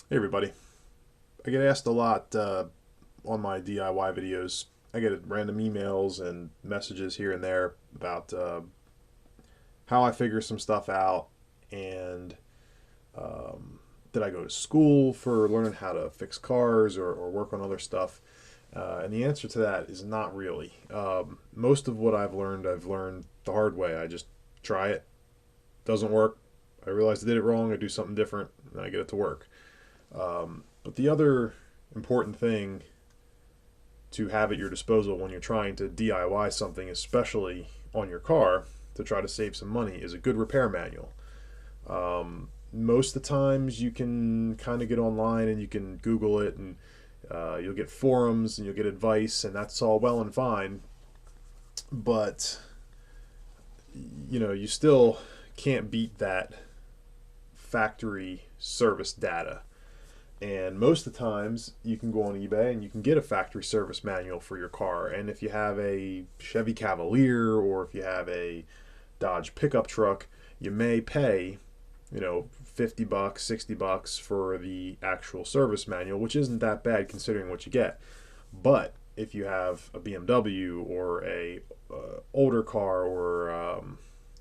Hey everybody. I get asked a lot on my DIY videos. I get random emails and messages here and there about how I figure some stuff out and did I go to school for learning how to fix cars or work on other stuff? And the answer to that is not really. Most of what I've learned the hard way. I just try it, doesn't work. I realize I did it wrong. I do something different, and I get it to work. But the other important thing to have at your disposal when you're trying to DIY something, especially on your car, to try to save some money, is a good repair manual. Most of the times you can kind of get online and you can Google it, and you'll get forums and you'll get advice, and that's all well and fine. But you still can't beat that factory service data. And most of the times you can go on eBay and you can get a factory service manual for your car. And if you have a Chevy Cavalier or if you have a Dodge pickup truck, you may pay, $50, $60 for the actual service manual, which isn't that bad considering what you get. But if you have a BMW or a older car or a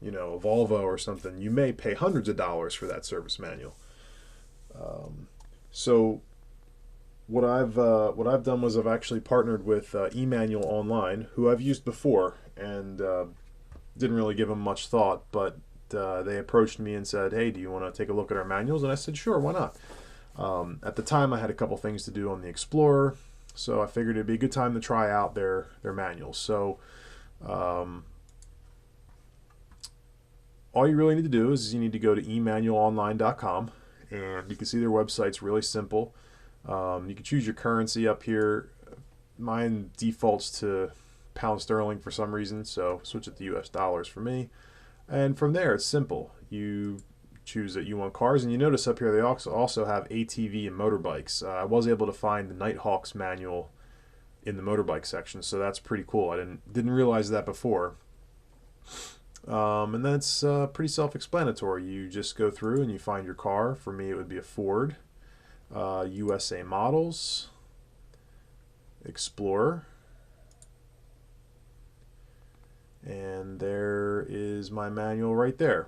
Volvo or something, you may pay hundreds of dollars for that service manual. So what I've done was I've actually partnered with eManual Online, who I've used before, and didn't really give them much thought, but they approached me and said, "Hey, do you want to take a look at our manuals?" And I said, "Sure, why not?" At the time, I had a couple things to do on the Explorer, so I figured it'd be a good time to try out their manuals. So all you really need to do is you need to go to emanualonline.com, and you can see their website's really simple. You can choose your currency up here. Mine defaults to pound sterling for some reason, so switch it to US dollars for me. And from there, it's simple. You choose that you want cars, and you notice up here they also have ATV and motorbikes. I was able to find the Nighthawk's manual in the motorbike section, so that's pretty cool. I didn't realize that before. And that's pretty self-explanatory. You just go through and you find your car. For me, it would be a Ford, USA models, Explorer, and there is my manual right there.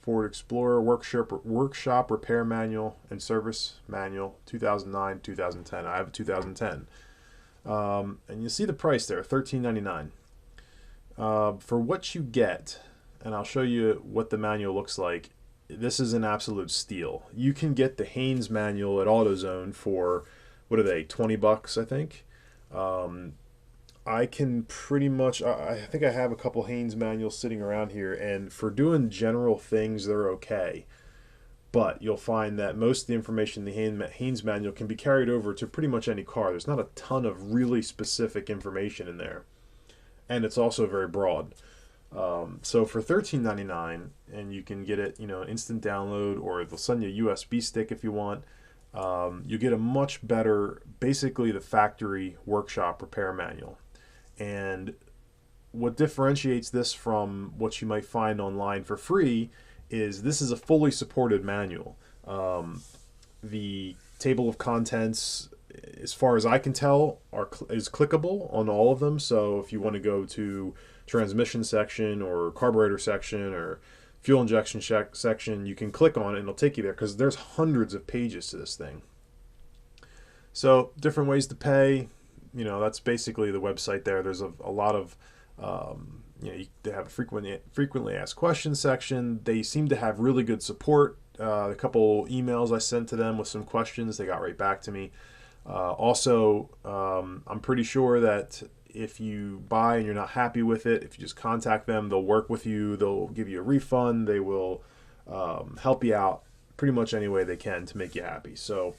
Ford Explorer workshop repair manual and service manual, 2009 2010. I have a 2010, and you see the price there, $13.99. For what you get, and I'll show you what the manual looks like, this is an absolute steal. You can get the Haynes manual at AutoZone for, what are they, $20, I think. I can pretty much, I think I have a couple Haynes manuals sitting around here, and for doing general things, they're okay. But you'll find that most of the information in the Haynes manual can be carried over to pretty much any car. There's not a ton of really specific information in there. And it's also very broad. So for $13.99, and you can get it, instant download, or they'll send you a USB stick if you want. You get a much better, basically the factory workshop repair manual. And what differentiates this from what you might find online for free is this is a fully supported manual. The table of contents, as far as I can tell, is clickable on all of them. So if you want to go to transmission section or carburetor section or fuel injection section, you can click on it and it'll take you there because there's hundreds of pages to this thing. So different ways to pay, that's basically the website there. There's a lot of, they have a frequently asked questions section. They seem to have really good support. A couple emails I sent to them with some questions, they got right back to me. I'm pretty sure that if you buy and you're not happy with it, if you just contact them, they'll work with you. They'll give you a refund. They will help you out pretty much any way they can to make you happy. So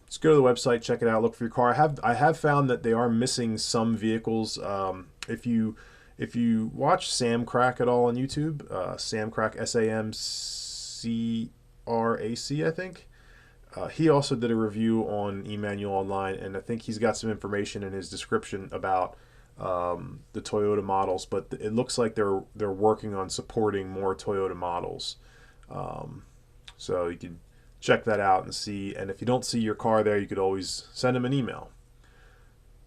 just go to the website, check it out, look for your car. I have found that they are missing some vehicles. If you watch Sam Crack at all on YouTube, Sam Crack, SAMCRAC, I think. He also did a review on eManual Online, and I think he's got some information in his description about the Toyota models. But it looks like they're working on supporting more Toyota models. So you can check that out and see. And if you don't see your car there, you could always send them an email.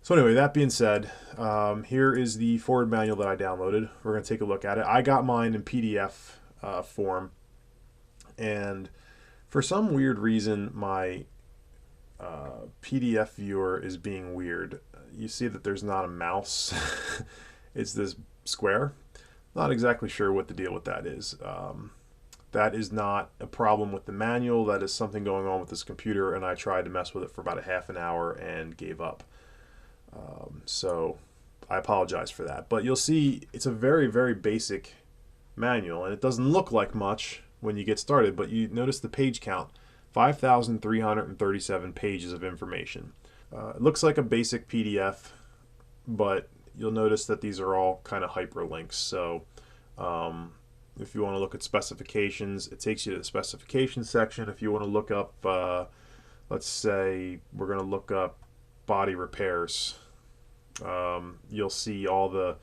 So anyway, that being said, here is the Ford manual that I downloaded. We're going to take a look at it. I got mine in PDF form, and for some weird reason, my PDF viewer is being weird. You see that there's not a mouse. It's this square. Not exactly sure what the deal with that is. That is not a problem with the manual. That is something going on with this computer, and I tried to mess with it for about a half an hour and gave up. So I apologize for that. But you'll see it's a very, very basic manual, and it doesn't look like much when you get started, but you notice the page count, 5,337 pages of information. It looks like a basic PDF, but you'll notice that these are all kind of hyperlinks. So if you want to look at specifications, it takes you to the specifications section. If you want to look up, let's say we're going to look up body repairs, you'll see all the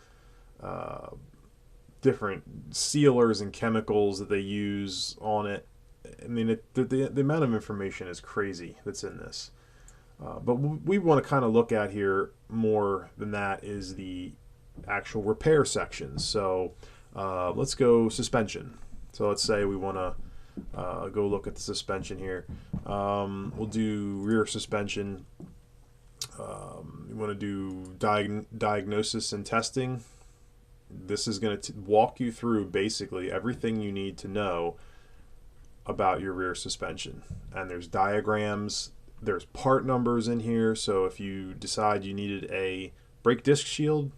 different sealers and chemicals that they use on it. I mean, the amount of information is crazy that's in this. But we want to kind of look at here more than that is the actual repair sections. So let's go suspension. So let's say we want to go look at the suspension here. We'll do rear suspension. You want to do diagnosis and testing. This is going to walk you through basically everything you need to know about your rear suspension. And there's diagrams, there's part numbers in here. So if you decide you needed a brake disc shield,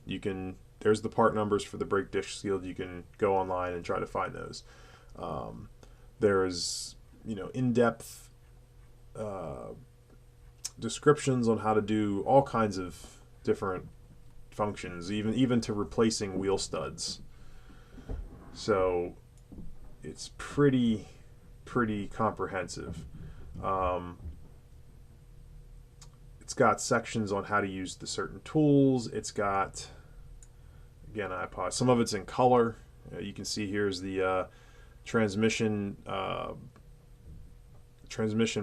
there's the part numbers for the brake disc shield. You can go online and try to find those. There's, in-depth descriptions on how to do all kinds of different functions, even to replacing wheel studs. So it's pretty comprehensive. It's got sections on how to use the certain tools. It's got, again, I apologize, some of it's in color. You can see here's the transmission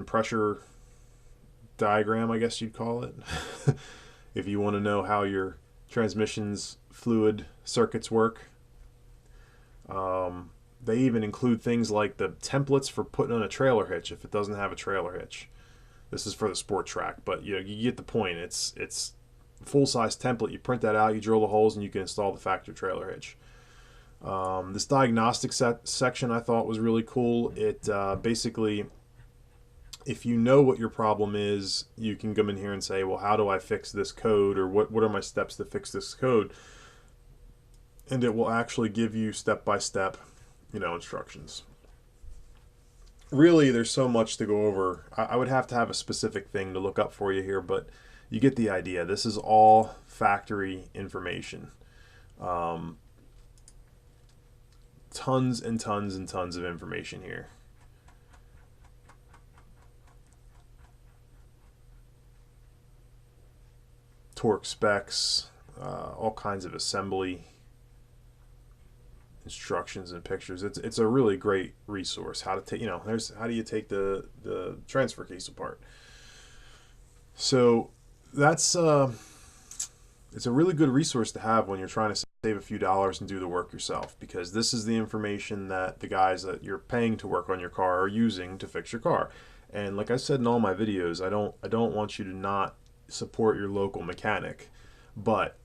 pressure diagram, I guess you'd call it. If you want to know how your transmission's fluid circuits work. They even include things like the templates for putting on a trailer hitch if it doesn't have a trailer hitch. This is for the sport track, but you get the point. It's a full-size template. You print that out, you drill the holes, and you can install the factory trailer hitch. This diagnostic section I thought was really cool. It basically, if you know what your problem is, you can come in here and say, well, how do I fix this code, or what are my steps to fix this code? And it will actually give you step-by-step, instructions. Really, there's so much to go over. I would have to have a specific thing to look up for you here, but you get the idea. This is all factory information. Tons and tons and tons of information here. Torque specs, all kinds of assembly instructions and pictures. It's a really great resource. How to take, there's how do you take the transfer case apart. So that's it's a really good resource to have when you're trying to save a few dollars and do the work yourself, because this is the information that the guys that you're paying to work on your car are using to fix your car. And like I said in all my videos, I don't want you to not support your local mechanic, but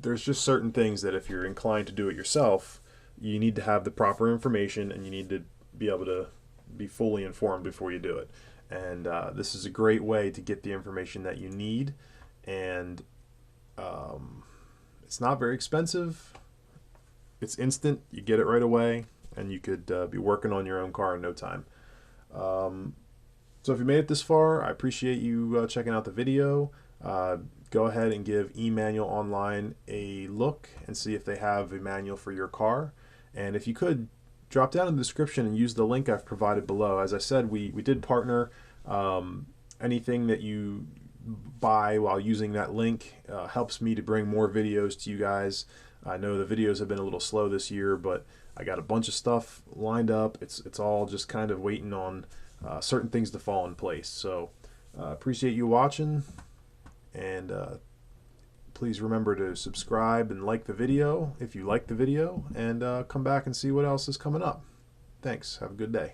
there's just certain things that if you're inclined to do it yourself, you need to have the proper information, and you need to be able to be fully informed before you do it. And this is a great way to get the information that you need, and it's not very expensive. It's instant. You get it right away, and you could be working on your own car in no time. So if you made it this far, I appreciate you checking out the video. Go ahead and give eManual Online a look and see if they have a manual for your car. And if you could, drop down in the description and use the link I've provided below. As I said, we did partner. Anything that you buy while using that link helps me to bring more videos to you guys. I know the videos have been a little slow this year, but I got a bunch of stuff lined up. It's all just kind of waiting on certain things to fall in place. So appreciate you watching, and please remember to subscribe and like the video if you like the video, and come back and see what else is coming up. Thanks. Have a good day.